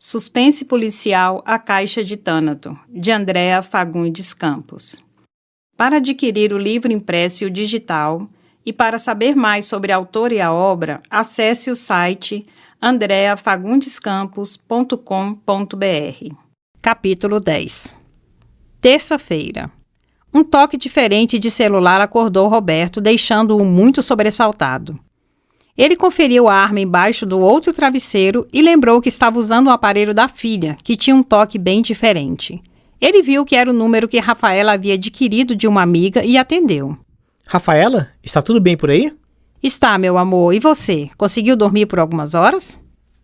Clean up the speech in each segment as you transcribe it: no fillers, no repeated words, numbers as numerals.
Suspense policial A Caixa de Thânato, de Andréa Fagundes Campos. Para adquirir o livro impresso e o digital, e para saber mais sobre a autora e a obra, acesse o site andreafagundescampos.com.br. Capítulo 10. Terça-feira. Um toque diferente de celular acordou Roberto, deixando-o muito sobressaltado. Ele conferiu a arma embaixo do outro travesseiro e lembrou que estava usando o aparelho da filha, que tinha um toque bem diferente. Ele viu que era o número que Rafaela havia adquirido de uma amiga e atendeu. Rafaela, está tudo bem por aí? Está, meu amor. E você? Conseguiu dormir por algumas horas?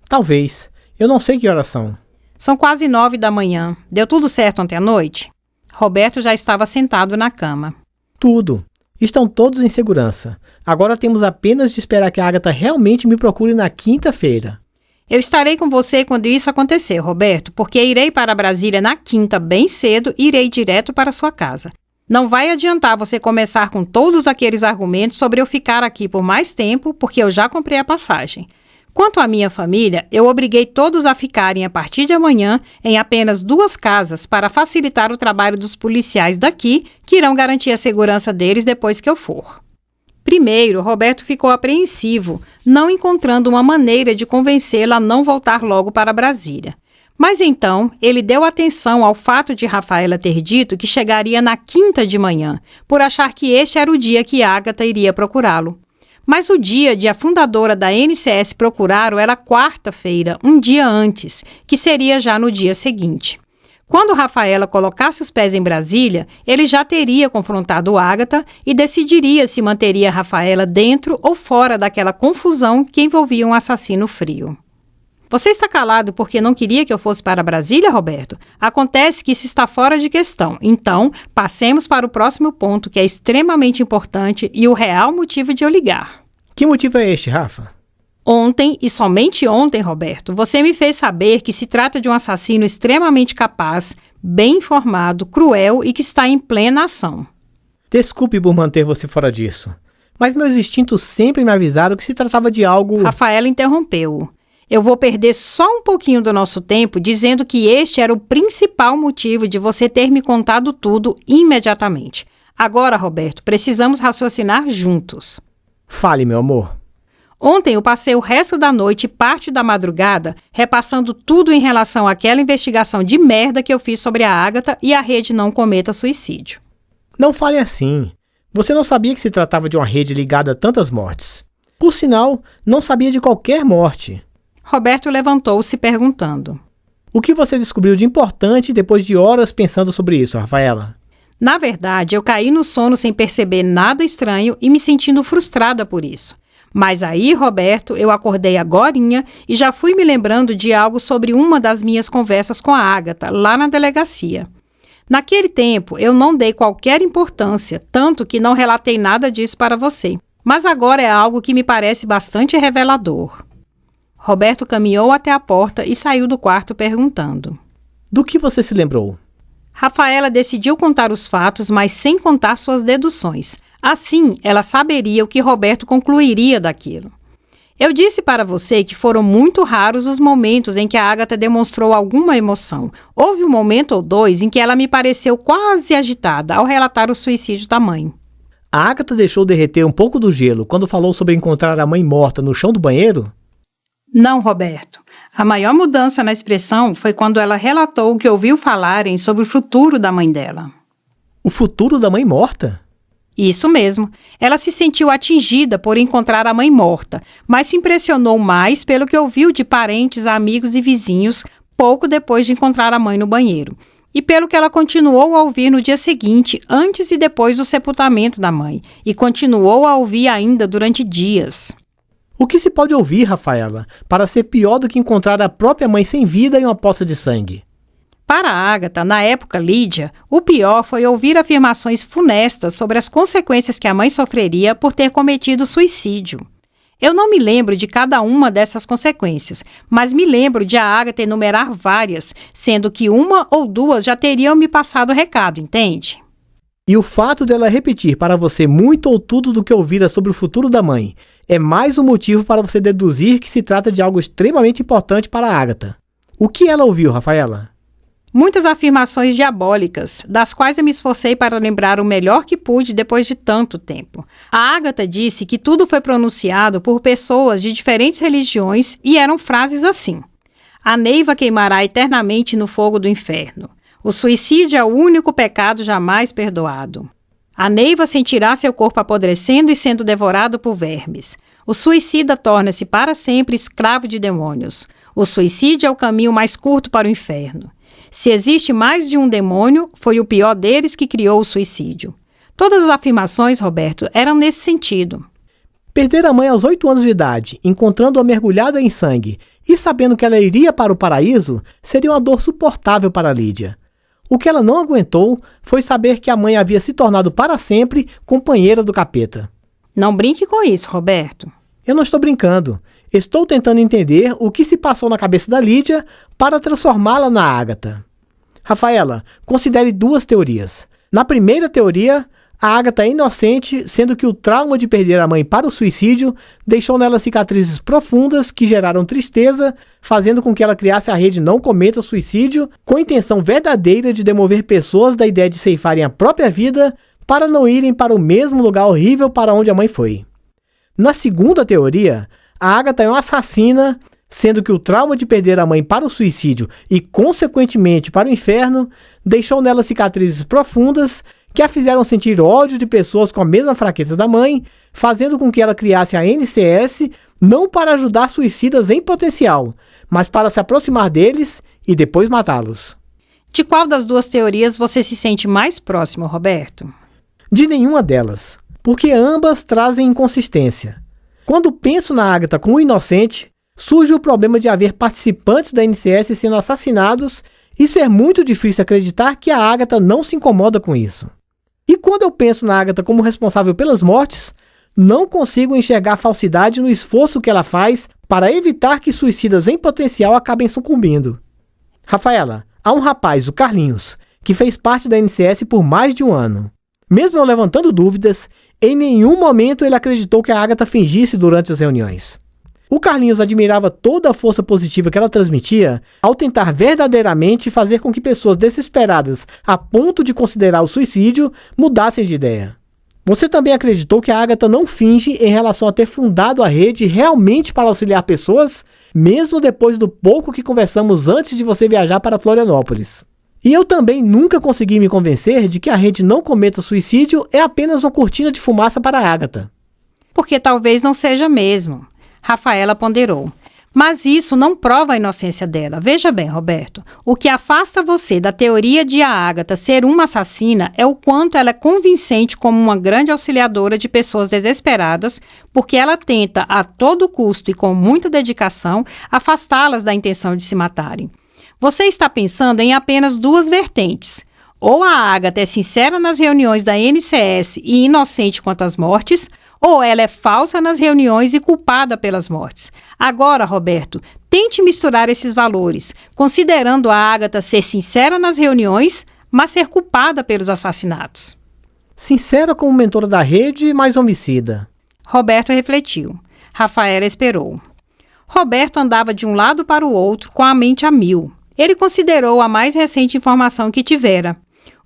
Talvez. Eu não sei que horas são. São quase 9 da manhã. Deu tudo certo ontem à noite? Roberto já estava sentado na cama. Tudo. Estão todos em segurança. Agora temos apenas de esperar que a Agatha realmente me procure na quinta-feira. Eu estarei com você quando isso acontecer, Roberto, porque irei para Brasília na quinta bem cedo e irei direto para sua casa. Não vai adiantar você começar com todos aqueles argumentos sobre eu ficar aqui por mais tempo, porque eu já comprei a passagem. Quanto à minha família, eu obriguei todos a ficarem a partir de amanhã em apenas 2 casas para facilitar o trabalho dos policiais daqui, que irão garantir a segurança deles depois que eu for. Primeiro, Roberto ficou apreensivo, não encontrando uma maneira de convencê-la a não voltar logo para Brasília. Mas então, ele deu atenção ao fato de Rafaela ter dito que chegaria na quinta de manhã, por achar que este era o dia que Agatha iria procurá-lo. Mas o dia de a fundadora da NCS procurá-lo era quarta-feira, um dia antes, que seria já no dia seguinte. Quando Rafaela colocasse os pés em Brasília, ele já teria confrontado Agatha e decidiria se manteria Rafaela dentro ou fora daquela confusão que envolvia um assassino frio. Você está calado porque não queria que eu fosse para Brasília, Roberto? Acontece que isso está fora de questão. Então, passemos para o próximo ponto, que é extremamente importante e o real motivo de eu ligar. Que motivo é este, Rafa? Ontem, e somente ontem, Roberto, você me fez saber que se trata de um assassino extremamente capaz, bem informado, cruel e que está em plena ação. Desculpe por manter você fora disso, mas meus instintos sempre me avisaram que se tratava de algo... Rafaela interrompeu-o. Eu vou perder só um pouquinho do nosso tempo dizendo que este era o principal motivo de você ter me contado tudo imediatamente. Agora, Roberto, precisamos raciocinar juntos. Fale, meu amor. Ontem eu passei o resto da noite e parte da madrugada repassando tudo em relação àquela investigação de merda que eu fiz sobre a Agatha e a rede Não Cometa Suicídio. Não fale assim. Você não sabia que se tratava de uma rede ligada a tantas mortes. Por sinal, não sabia de qualquer morte. Roberto levantou-se perguntando. O que você descobriu de importante depois de horas pensando sobre isso, Rafaela? Na verdade, eu caí no sono sem perceber nada estranho e me sentindo frustrada por isso. Mas aí, Roberto, eu acordei agorinha e já fui me lembrando de algo sobre uma das minhas conversas com a Agatha, lá na delegacia. Naquele tempo, eu não dei qualquer importância, tanto que não relatei nada disso para você. Mas agora é algo que me parece bastante revelador. Roberto caminhou até a porta e saiu do quarto perguntando. Do que você se lembrou? Rafaela decidiu contar os fatos, mas sem contar suas deduções. Assim, ela saberia o que Roberto concluiria daquilo. Eu disse para você que foram muito raros os momentos em que a Agatha demonstrou alguma emoção. Houve um momento ou dois em que ela me pareceu quase agitada ao relatar o suicídio da mãe. A Agatha deixou derreter um pouco do gelo quando falou sobre encontrar a mãe morta no chão do banheiro? Não, Roberto. A maior mudança na expressão foi quando ela relatou que ouviu falarem sobre o futuro da mãe dela. O futuro da mãe morta? Isso mesmo. Ela se sentiu atingida por encontrar a mãe morta, mas se impressionou mais pelo que ouviu de parentes, amigos e vizinhos pouco depois de encontrar a mãe no banheiro, e pelo que ela continuou a ouvir no dia seguinte, antes e depois do sepultamento da mãe, e continuou a ouvir ainda durante dias. O que se pode ouvir, Rafaela, para ser pior do que encontrar a própria mãe sem vida em uma poça de sangue? Para a Agatha, na época Lídia, o pior foi ouvir afirmações funestas sobre as consequências que a mãe sofreria por ter cometido suicídio. Eu não me lembro de cada uma dessas consequências, mas me lembro de a Agatha enumerar várias, sendo que 1 ou 2 já teriam me passado o recado, entende? E o fato dela repetir para você muito ou tudo do que ouvira sobre o futuro da mãe é mais um motivo para você deduzir que se trata de algo extremamente importante para a Agatha. O que ela ouviu, Rafaela? Muitas afirmações diabólicas, das quais eu me esforcei para lembrar o melhor que pude depois de tanto tempo. A Ágata disse que tudo foi pronunciado por pessoas de diferentes religiões e eram frases assim: a Neiva queimará eternamente no fogo do inferno. O suicídio é o único pecado jamais perdoado. A Neiva sentirá seu corpo apodrecendo e sendo devorado por vermes. O suicida torna-se para sempre escravo de demônios. O suicídio é o caminho mais curto para o inferno. Se existe mais de um demônio, foi o pior deles que criou o suicídio. Todas as afirmações, Roberto, eram nesse sentido. Perder a mãe aos 8 anos de idade, encontrando-a mergulhada em sangue e sabendo que ela iria para o paraíso, seria uma dor suportável para Lídia. O que ela não aguentou foi saber que a mãe havia se tornado para sempre companheira do capeta. Não brinque com isso, Roberto. Eu não estou brincando. Estou tentando entender o que se passou na cabeça da Lídia para transformá-la na Ágata. Rafaela, considere 2 teorias. Na primeira teoria, a Ágata é inocente, sendo que o trauma de perder a mãe para o suicídio deixou nela cicatrizes profundas que geraram tristeza, fazendo com que ela criasse a rede Não Cometa Suicídio, com a intenção verdadeira de demover pessoas da ideia de ceifarem a própria vida para não irem para o mesmo lugar horrível para onde a mãe foi. Na segunda teoria, a Ágata é uma assassina, sendo que o trauma de perder a mãe para o suicídio e, consequentemente, para o inferno, deixou nela cicatrizes profundas que a fizeram sentir ódio de pessoas com a mesma fraqueza da mãe, fazendo com que ela criasse a NCS não para ajudar suicidas em potencial, mas para se aproximar deles e depois matá-los. De qual das 2 teorias você se sente mais próximo, Roberto? De nenhuma delas, porque ambas trazem inconsistência. Quando penso na Ágata como inocente, surge o problema de haver participantes da NCS sendo assassinados e ser muito difícil acreditar que a Ágata não se incomoda com isso. E quando eu penso na Ágata como responsável pelas mortes, não consigo enxergar falsidade no esforço que ela faz para evitar que suicidas em potencial acabem sucumbindo. Rafaela, há um rapaz, o Carlinhos, que fez parte da NCS por mais de 1 ano. Mesmo eu levantando dúvidas, em nenhum momento ele acreditou que a Ágata fingisse durante as reuniões. O Carlinhos admirava toda a força positiva que ela transmitia ao tentar verdadeiramente fazer com que pessoas desesperadas a ponto de considerar o suicídio mudassem de ideia. Você também acreditou que a Ágata não finge em relação a ter fundado a rede realmente para auxiliar pessoas, mesmo depois do pouco que conversamos antes de você viajar para Florianópolis. E eu também nunca consegui me convencer de que a rede Não Cometa Suicídio é apenas uma cortina de fumaça para a Ágata. Porque talvez não seja mesmo. Rafaela ponderou. Mas isso não prova a inocência dela. Veja bem, Roberto, o que afasta você da teoria de a Ágata ser uma assassina é o quanto ela é convincente como uma grande auxiliadora de pessoas desesperadas, porque ela tenta, a todo custo e com muita dedicação, afastá-las da intenção de se matarem. Você está pensando em apenas 2 vertentes. Ou a Ágata é sincera nas reuniões da NCS e inocente quanto às mortes, ou ela é falsa nas reuniões e culpada pelas mortes. Agora, Roberto, tente misturar esses valores, considerando a Ágata ser sincera nas reuniões, mas ser culpada pelos assassinatos. Sincera como mentora da rede, mas homicida. Roberto refletiu. Rafaela esperou. Roberto andava de um lado para o outro com a mente a mil. Ele considerou a mais recente informação que tivera.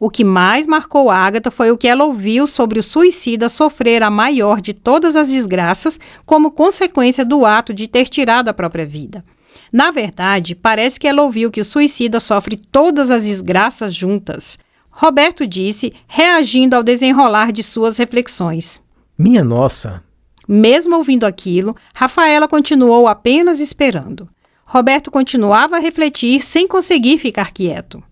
O que mais marcou Ágata foi o que ela ouviu sobre o suicida sofrer a maior de todas as desgraças como consequência do ato de ter tirado a própria vida. Na verdade, parece que ela ouviu que o suicida sofre todas as desgraças juntas. Roberto disse, reagindo ao desenrolar de suas reflexões. Minha nossa! Mesmo ouvindo aquilo, Rafaela continuou apenas esperando. Roberto continuava a refletir sem conseguir ficar quieto.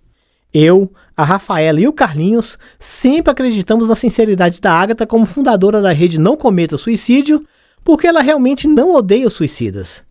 Eu, a Rafaela e o Carlinhos sempre acreditamos na sinceridade da Ágata como fundadora da rede Não Cometa Suicídio, porque ela realmente não odeia os suicidas.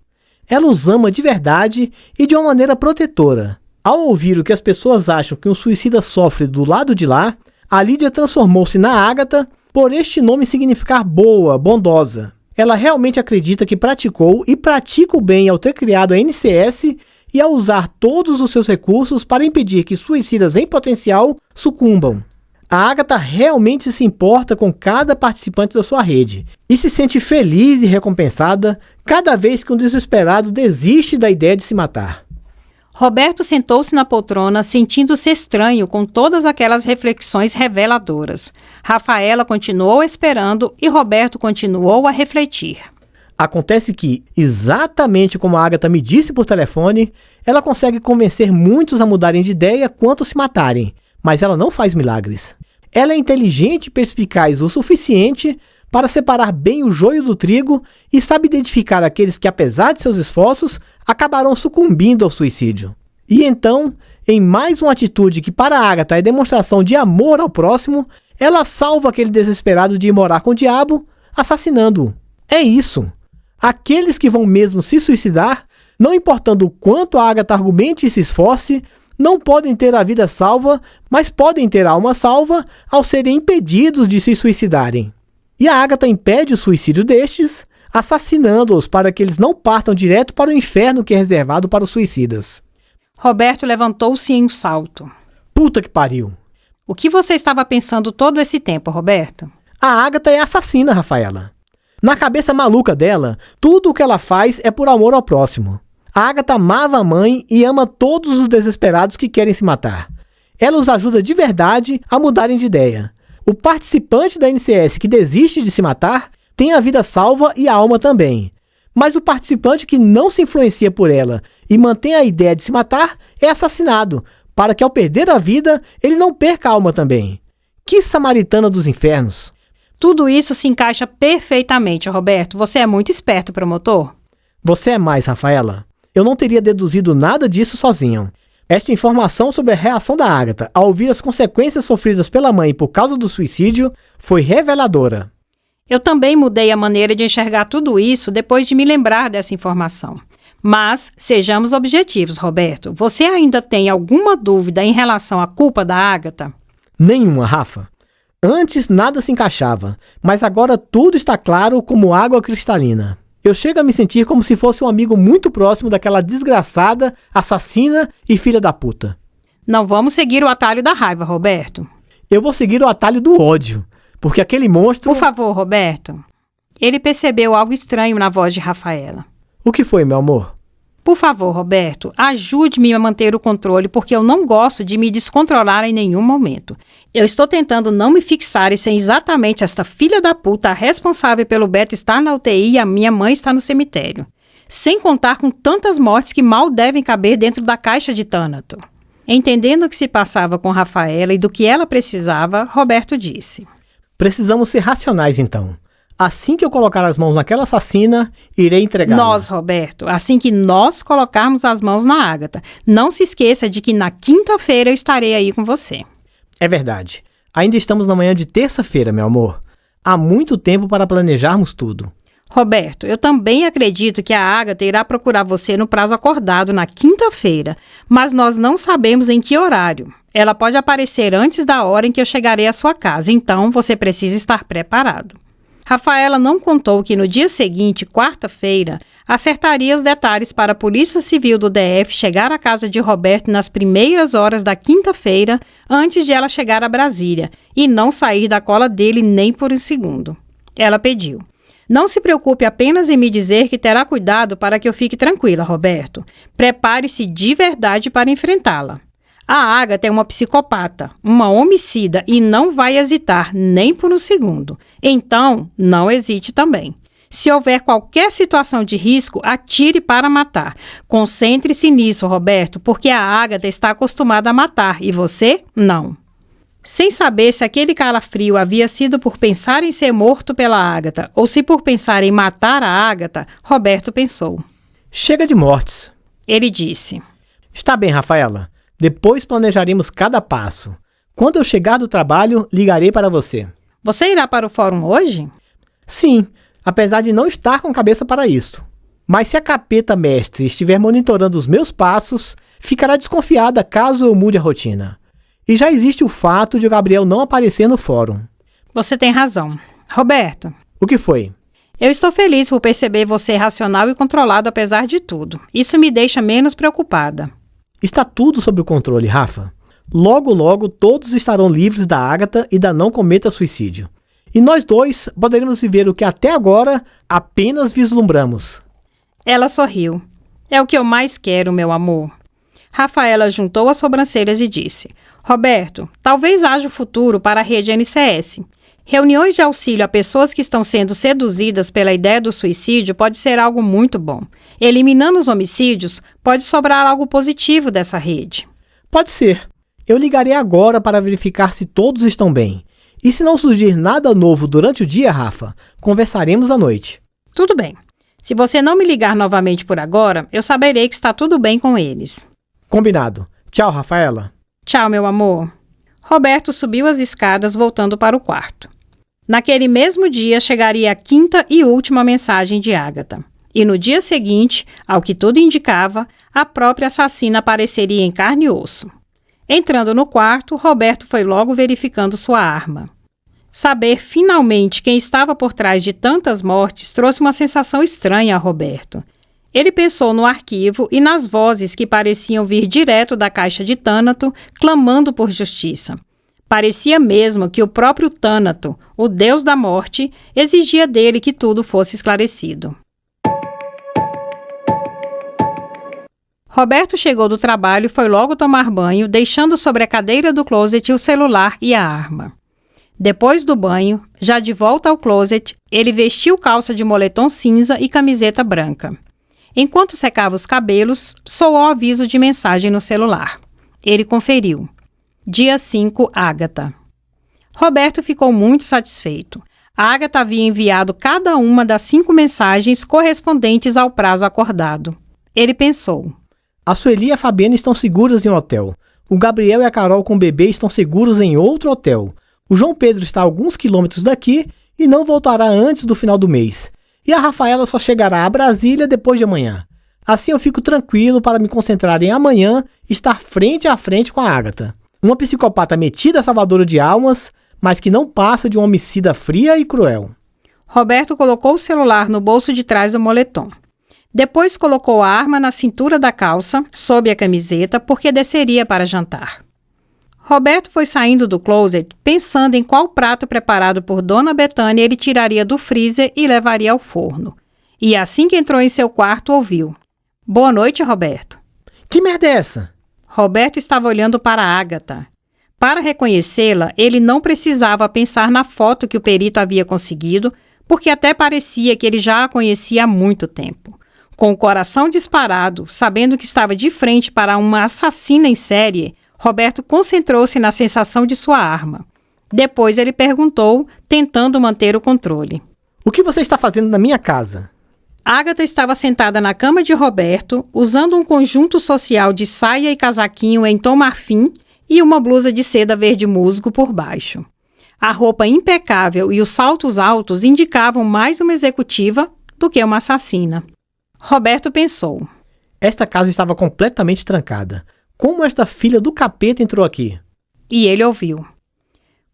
Ela os ama de verdade e de uma maneira protetora. Ao ouvir o que as pessoas acham que um suicida sofre do lado de lá, a Lídia transformou-se na Ágata por este nome significar boa, bondosa. Ela realmente acredita que praticou e pratica o bem ao ter criado a NCS e a usar todos os seus recursos para impedir que suicidas em potencial sucumbam. A Ágata realmente se importa com cada participante da sua rede e se sente feliz e recompensada cada vez que um desesperado desiste da ideia de se matar. Roberto sentou-se na poltrona, sentindo-se estranho com todas aquelas reflexões reveladoras. Rafaela continuou esperando e Roberto continuou a refletir. Acontece que, exatamente como a Agatha me disse por telefone, ela consegue convencer muitos a mudarem de ideia quanto se matarem, mas ela não faz milagres. Ela é inteligente e perspicaz o suficiente para separar bem o joio do trigo e sabe identificar aqueles que, apesar de seus esforços, acabarão sucumbindo ao suicídio. E então, em mais uma atitude que para a Agatha é demonstração de amor ao próximo, ela salva aquele desesperado de ir morar com o diabo, assassinando-o. É isso. Aqueles que vão mesmo se suicidar, não importando o quanto a Agatha argumente e se esforce, não podem ter a vida salva, mas podem ter a alma salva ao serem impedidos de se suicidarem. E a Agatha impede o suicídio destes, assassinando-os para que eles não partam direto para o inferno que é reservado para os suicidas. Roberto levantou-se em um salto. Puta que pariu! O que você estava pensando todo esse tempo, Roberto? A Agatha é assassina, Rafaela. Na cabeça maluca dela, tudo o que ela faz é por amor ao próximo. A Agatha amava a mãe e ama todos os desesperados que querem se matar. Ela os ajuda de verdade a mudarem de ideia. O participante da NCS que desiste de se matar tem a vida salva e a alma também. Mas o participante que não se influencia por ela e mantém a ideia de se matar é assassinado, para que ao perder a vida, ele não perca a alma também. Que samaritana dos infernos! Tudo isso se encaixa perfeitamente, Roberto. Você é muito esperto, promotor. Você é mais, Rafaela. Eu não teria deduzido nada disso sozinho. Esta informação sobre a reação da Agatha ao ouvir as consequências sofridas pela mãe por causa do suicídio foi reveladora. Eu também mudei a maneira de enxergar tudo isso depois de me lembrar dessa informação. Mas, sejamos objetivos, Roberto. Você ainda tem alguma dúvida em relação à culpa da Agatha? Nenhuma, Rafa. Antes nada se encaixava, mas agora tudo está claro como água cristalina. Eu chego a me sentir como se fosse um amigo muito próximo daquela desgraçada, assassina e filha da puta. Não vamos seguir o atalho da raiva, Roberto. Eu vou seguir o atalho do ódio, porque aquele monstro... Por favor, Roberto. Ele percebeu algo estranho na voz de Rafaela. O que foi, meu amor? Por favor, Roberto, ajude-me a manter o controle, porque eu não gosto de me descontrolar em nenhum momento. Eu estou tentando não me fixar e ser exatamente esta filha da puta a responsável pelo Beto estar na UTI e a minha mãe estar no cemitério. Sem contar com tantas mortes que mal devem caber dentro da caixa de Thanato. Entendendo o que se passava com Rafaela e do que ela precisava, Roberto disse: Precisamos ser racionais, então. Assim que eu colocar as mãos naquela assassina, irei entregá-la. Nós, Roberto, assim que nós colocarmos as mãos na Agatha. Não se esqueça de que na quinta-feira eu estarei aí com você. É verdade. Ainda estamos na manhã de terça-feira, meu amor. Há muito tempo para planejarmos tudo. Roberto, eu também acredito que a Agatha irá procurar você no prazo acordado na quinta-feira, mas nós não sabemos em que horário. Ela pode aparecer antes da hora em que eu chegarei à sua casa, então você precisa estar preparado. Rafaela não contou que no dia seguinte, quarta-feira, acertaria os detalhes para a Polícia Civil do DF chegar à casa de Roberto nas primeiras horas da quinta-feira, antes de ela chegar a Brasília, e não sair da cola dele nem por um segundo. Ela pediu: não se preocupe apenas em me dizer que terá cuidado para que eu fique tranquila, Roberto. Prepare-se de verdade para enfrentá-la. A Agatha é uma psicopata, uma homicida e não vai hesitar nem por um segundo. Então, não hesite também. Se houver qualquer situação de risco, atire para matar. Concentre-se nisso, Roberto, porque a Agatha está acostumada a matar e você, não. Sem saber se aquele calafrio havia sido por pensar em ser morto pela Agatha ou se por pensar em matar a Agatha, Roberto pensou. Chega de mortes. Ele disse: Está bem, Rafaela. Depois planejaremos cada passo. Quando eu chegar do trabalho, ligarei para você. Você irá para o fórum hoje? Sim, apesar de não estar com cabeça para isso. Mas se a capeta mestre estiver monitorando os meus passos, ficará desconfiada caso eu mude a rotina. E já existe o fato de o Gabriel não aparecer no fórum. Você tem razão. Roberto. O que foi? Eu estou feliz por perceber você racional e controlado apesar de tudo. Isso me deixa menos preocupada. Está tudo sob o controle, Rafa. Logo, logo, todos estarão livres da Agatha e da não cometa suicídio. E nós dois poderemos viver o que até agora apenas vislumbramos. Ela sorriu. É o que eu mais quero, meu amor. Rafaela juntou as sobrancelhas e disse: Roberto, talvez haja futuro para a rede NCS. Reuniões de auxílio a pessoas que estão sendo seduzidas pela ideia do suicídio pode ser algo muito bom. Eliminando os homicídios, pode sobrar algo positivo dessa rede. Pode ser. Eu ligarei agora para verificar se todos estão bem. E se não surgir nada novo durante o dia, Rafa, conversaremos à noite. Tudo bem. Se você não me ligar novamente por agora, eu saberei que está tudo bem com eles. Combinado. Tchau, Rafaela. Tchau, meu amor. Roberto subiu as escadas voltando para o quarto. Naquele mesmo dia chegaria a quinta e última mensagem de Ágata. E no dia seguinte, ao que tudo indicava, a própria assassina apareceria em carne e osso. Entrando no quarto, Roberto foi logo verificando sua arma. Saber finalmente quem estava por trás de tantas mortes trouxe uma sensação estranha a Roberto. Ele pensou no arquivo e nas vozes que pareciam vir direto da caixa de Tânato, clamando por justiça. Parecia mesmo que o próprio Tânato, o deus da morte, exigia dele que tudo fosse esclarecido. Roberto chegou do trabalho e foi logo tomar banho, deixando sobre a cadeira do closet o celular e a arma. Depois do banho, já de volta ao closet, ele vestiu calça de moletom cinza e camiseta branca. Enquanto secava os cabelos, soou o aviso de mensagem no celular. Ele conferiu. Dia 5, Ágata. Roberto ficou muito satisfeito. A Ágata havia enviado cada uma das 5 mensagens correspondentes ao prazo acordado. Ele pensou. A Sueli e a Fabiana estão seguras em um hotel. O Gabriel e a Carol com o bebê estão seguros em outro hotel. O João Pedro está a alguns quilômetros daqui e não voltará antes do final do mês. E a Rafaela só chegará a Brasília depois de amanhã. Assim eu fico tranquilo para me concentrar em amanhã e estar frente a frente com a Ágata. Uma psicopata metida salvadora de almas, mas que não passa de uma homicida fria e cruel. Roberto colocou o celular no bolso de trás do moletom. Depois colocou a arma na cintura da calça, sob a camiseta, porque desceria para jantar. Roberto foi saindo do closet pensando em qual prato preparado por Dona Betânia ele tiraria do freezer e levaria ao forno. E assim que entrou em seu quarto, ouviu. Boa noite, Roberto. Que merda é essa? Roberto estava olhando para Ágata. Para reconhecê-la, ele não precisava pensar na foto que o perito havia conseguido, porque até parecia que ele já a conhecia há muito tempo. Com o coração disparado, sabendo que estava de frente para uma assassina em série, Roberto concentrou-se na sensação de sua arma. Depois ele perguntou, tentando manter o controle. O que você está fazendo na minha casa? Ágata estava sentada na cama de Roberto, usando um conjunto social de saia e casaquinho em tom marfim e uma blusa de seda verde musgo por baixo. A roupa impecável e os saltos altos indicavam mais uma executiva do que uma assassina. Roberto pensou. Esta casa estava completamente trancada. Como esta filha do capeta entrou aqui? E ele ouviu.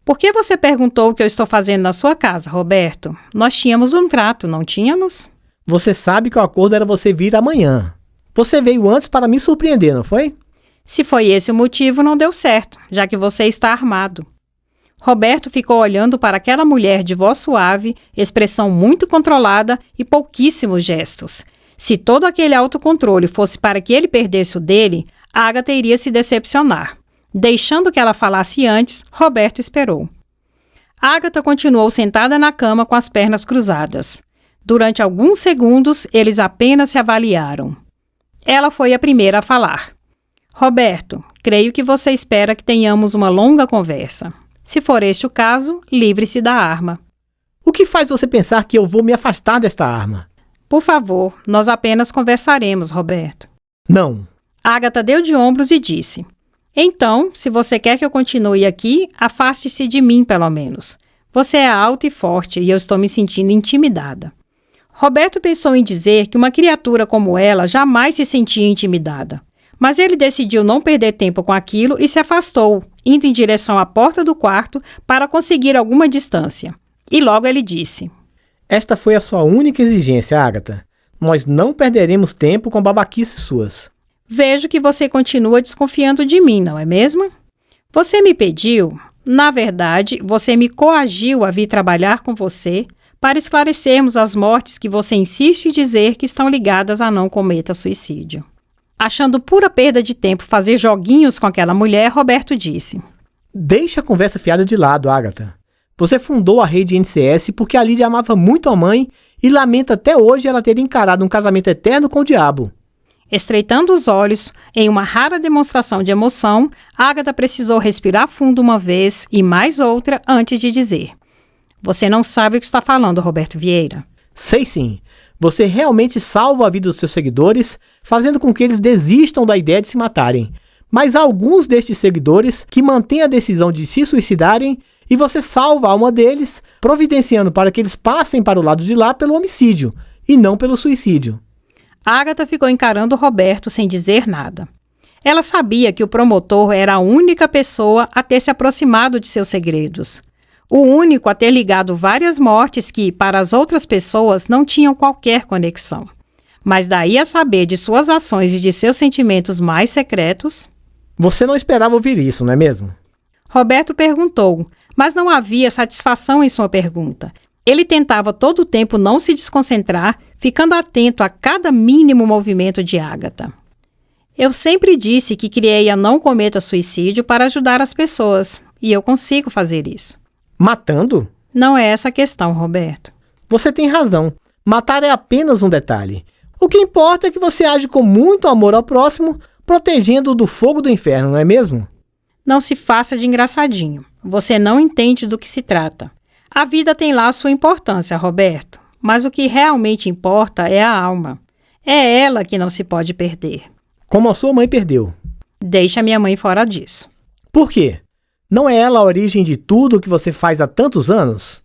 Por que você perguntou o que eu estou fazendo na sua casa, Roberto? Nós tínhamos um trato, não tínhamos? Você sabe que o acordo era você vir amanhã. Você veio antes para me surpreender, não foi? Se foi esse o motivo, não deu certo, já que você está armado. Roberto ficou olhando para aquela mulher de voz suave, expressão muito controlada e pouquíssimos gestos. Se todo aquele autocontrole fosse para que ele perdesse o dele, Ágata iria se decepcionar. Deixando que ela falasse antes, Roberto esperou. Ágata continuou sentada na cama com as pernas cruzadas. Durante alguns segundos, eles apenas se avaliaram. Ela foi a primeira a falar. Roberto, creio que você espera que tenhamos uma longa conversa. Se for este o caso, livre-se da arma. O que faz você pensar que eu vou me afastar desta arma? Por favor, nós apenas conversaremos, Roberto. Não. Ágata deu de ombros e disse. Então, se você quer que eu continue aqui, afaste-se de mim, pelo menos. Você é alta e forte e eu estou me sentindo intimidada. Roberto pensou em dizer que uma criatura como ela jamais se sentia intimidada. Mas ele decidiu não perder tempo com aquilo e se afastou, indo em direção à porta do quarto para conseguir alguma distância. E logo ele disse. Esta foi a sua única exigência, Ágata. Nós não perderemos tempo com babaquices suas. Vejo que você continua desconfiando de mim, não é mesmo? Você me pediu, na verdade, você me coagiu a vir trabalhar com você para esclarecermos as mortes que você insiste em dizer que estão ligadas a não cometa suicídio. Achando pura perda de tempo fazer joguinhos com aquela mulher, Roberto disse: Deixa a conversa fiada de lado, Agatha. Você fundou a rede NCS porque a Lídia amava muito a mãe e lamenta até hoje ela ter encarado um casamento eterno com o diabo. Estreitando os olhos, em uma rara demonstração de emoção, Agatha precisou respirar fundo uma vez e mais outra antes de dizer: Você não sabe o que está falando, Roberto Vieira. Sei sim. Você realmente salva a vida dos seus seguidores, fazendo com que eles desistam da ideia de se matarem. Mas há alguns destes seguidores que mantêm a decisão de se suicidarem e você salva a alma deles, providenciando para que eles passem para o lado de lá pelo homicídio e não pelo suicídio. Agatha ficou encarando Roberto sem dizer nada. Ela sabia que o promotor era a única pessoa a ter se aproximado de seus segredos. O único a ter ligado várias mortes que, para as outras pessoas, não tinham qualquer conexão. Mas daí a saber de suas ações e de seus sentimentos mais secretos... Você não esperava ouvir isso, não é mesmo? Roberto perguntou, mas não havia satisfação em sua pergunta. Ele tentava todo o tempo não se desconcentrar, ficando atento a cada mínimo movimento de Agatha. Eu sempre disse que criei a Não Cometa Suicídio para ajudar as pessoas, e eu consigo fazer isso. Matando? Não é essa a questão, Roberto. Você tem razão. Matar é apenas um detalhe. O que importa é que você age com muito amor ao próximo, protegendo-o do fogo do inferno, não é mesmo? Não se faça de engraçadinho. Você não entende do que se trata. A vida tem lá sua importância, Roberto, mas o que realmente importa é a alma. É ela que não se pode perder. Como a sua mãe perdeu. Deixa minha mãe fora disso. Por quê? Não é ela a origem de tudo o que você faz há tantos anos?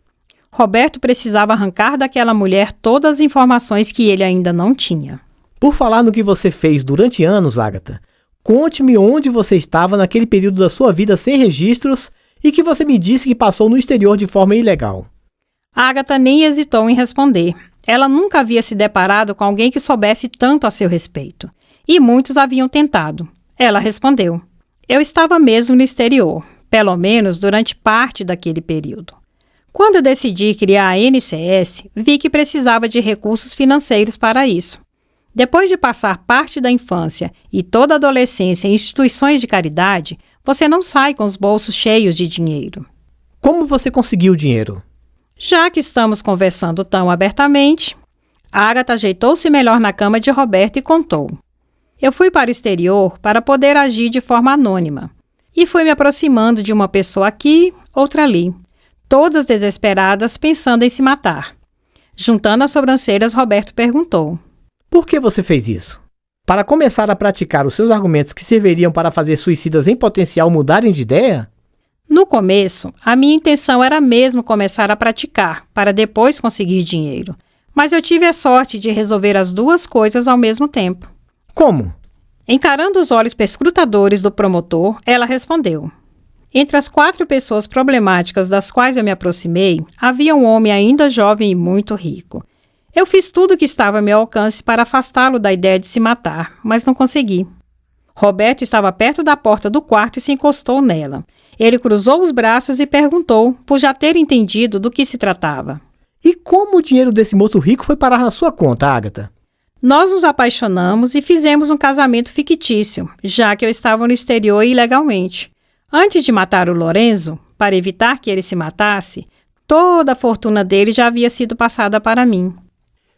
Roberto precisava arrancar daquela mulher todas as informações que ele ainda não tinha. Por falar no que você fez durante anos, Agatha, conte-me onde você estava naquele período da sua vida sem registros e que você me disse que passou no exterior de forma ilegal. Agatha nem hesitou em responder. Ela nunca havia se deparado com alguém que soubesse tanto a seu respeito. E muitos haviam tentado. Ela respondeu: Eu estava mesmo no exterior, pelo menos durante parte daquele período. Quando eu decidi criar a NCS, vi que precisava de recursos financeiros para isso. Depois de passar parte da infância e toda a adolescência em instituições de caridade, você não sai com os bolsos cheios de dinheiro. Como você conseguiu o dinheiro? Já que estamos conversando tão abertamente, Agatha ajeitou-se melhor na cama de Roberto e contou. Eu fui para o exterior para poder agir de forma anônima. E fui me aproximando de uma pessoa aqui, outra ali. Todas desesperadas, pensando em se matar. Juntando as sobrancelhas, Roberto perguntou. Por que você fez isso? Para começar a praticar os seus argumentos que serviriam para fazer suicidas em potencial mudarem de ideia? No começo, a minha intenção era mesmo começar a praticar, para depois conseguir dinheiro. Mas eu tive a sorte de resolver as duas coisas ao mesmo tempo. Como? Encarando os olhos perscrutadores do promotor, ela respondeu. Entre as 4 pessoas problemáticas das quais eu me aproximei, havia um homem ainda jovem e muito rico. Eu fiz tudo o que estava ao meu alcance para afastá-lo da ideia de se matar, mas não consegui. Roberto estava perto da porta do quarto e se encostou nela. Ele cruzou os braços e perguntou, por já ter entendido do que se tratava. E como o dinheiro desse moço rico foi parar na sua conta, Agatha? Nós nos apaixonamos e fizemos um casamento fictício, já que eu estava no exterior ilegalmente. Antes de matar o Lorenzo, para evitar que ele se matasse, toda a fortuna dele já havia sido passada para mim.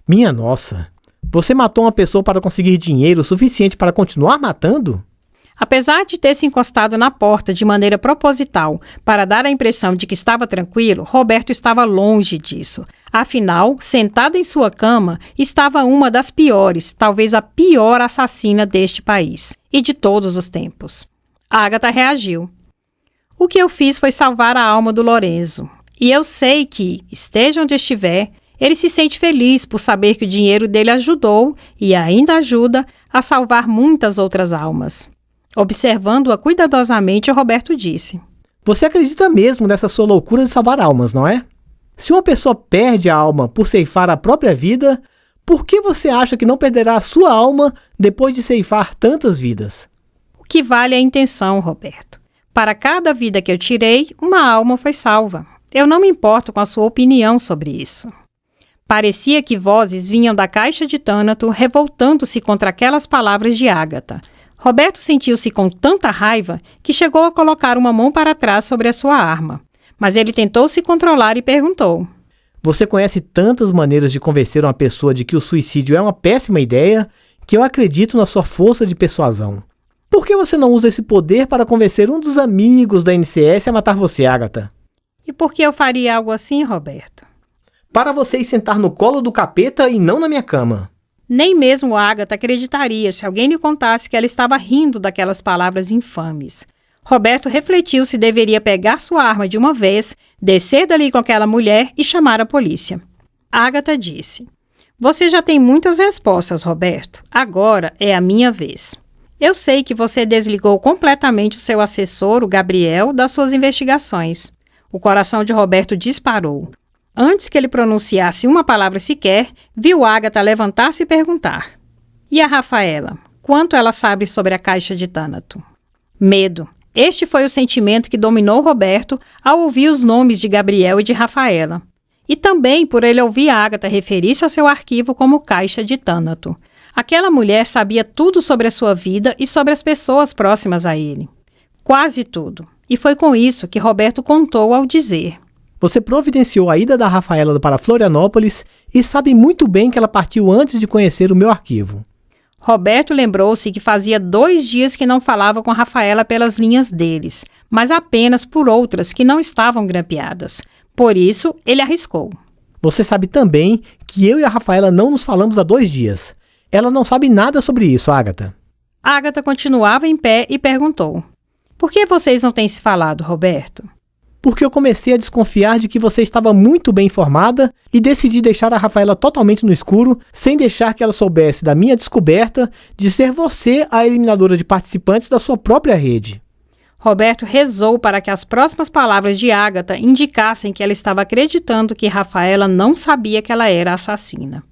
Minha nossa! Você matou uma pessoa para conseguir dinheiro suficiente para continuar matando? Apesar de ter se encostado na porta de maneira proposital para dar a impressão de que estava tranquilo, Roberto estava longe disso. Afinal, sentada em sua cama, estava uma das piores, talvez a pior assassina deste país e de todos os tempos. Agatha reagiu. O que eu fiz foi salvar a alma do Lorenzo. E eu sei que, esteja onde estiver, ele se sente feliz por saber que o dinheiro dele ajudou, e ainda ajuda, a salvar muitas outras almas. Observando-a cuidadosamente, Roberto disse. Você acredita mesmo nessa sua loucura de salvar almas, não é? Se uma pessoa perde a alma por ceifar a própria vida, por que você acha que não perderá a sua alma depois de ceifar tantas vidas? O que vale é a intenção, Roberto. Para cada vida que eu tirei, uma alma foi salva. Eu não me importo com a sua opinião sobre isso. Parecia que vozes vinham da caixa de Thanato, revoltando-se contra aquelas palavras de Agatha. Roberto sentiu-se com tanta raiva que chegou a colocar uma mão para trás sobre a sua arma. Mas ele tentou se controlar e perguntou: Você conhece tantas maneiras de convencer uma pessoa de que o suicídio é uma péssima ideia que eu acredito na sua força de persuasão. Por que você não usa esse poder para convencer um dos amigos da NCS a matar você, Agatha? E por que eu faria algo assim, Roberto? Para você ir sentar no colo do capeta e não na minha cama. Nem mesmo Agatha acreditaria se alguém lhe contasse que ela estava rindo daquelas palavras infames. Roberto refletiu se deveria pegar sua arma de uma vez, descer dali com aquela mulher e chamar a polícia. Agatha disse: Você já tem muitas respostas, Roberto. Agora é a minha vez. Eu sei que você desligou completamente o seu assessor, o Gabriel, das suas investigações. O coração de Roberto disparou. Antes que ele pronunciasse uma palavra sequer, viu Agatha levantar-se e perguntar: E a Rafaela? Quanto ela sabe sobre a caixa de Thanato? Medo. Este foi o sentimento que dominou Roberto ao ouvir os nomes de Gabriel e de Rafaela. E também por ele ouvir Agatha referir-se ao seu arquivo como caixa de Thanato. Aquela mulher sabia tudo sobre a sua vida e sobre as pessoas próximas a ele. Quase tudo. E foi com isso que Roberto contou ao dizer: Você providenciou a ida da Rafaela para Florianópolis e sabe muito bem que ela partiu antes de conhecer o meu arquivo. Roberto lembrou-se que fazia 2 dias que não falava com a Rafaela pelas linhas deles, mas apenas por outras que não estavam grampeadas. Por isso, ele arriscou: Você sabe também que eu e a Rafaela não nos falamos há 2 dias. Ela não sabe nada sobre isso, Agatha. Agatha continuava em pé e perguntou: Por que vocês não têm se falado, Roberto? Porque eu comecei a desconfiar de que você estava muito bem informada e decidi deixar a Rafaela totalmente no escuro, sem deixar que ela soubesse da minha descoberta de ser você a eliminadora de participantes da sua própria rede. Roberto rezou para que as próximas palavras de Agatha indicassem que ela estava acreditando que Rafaela não sabia que ela era assassina.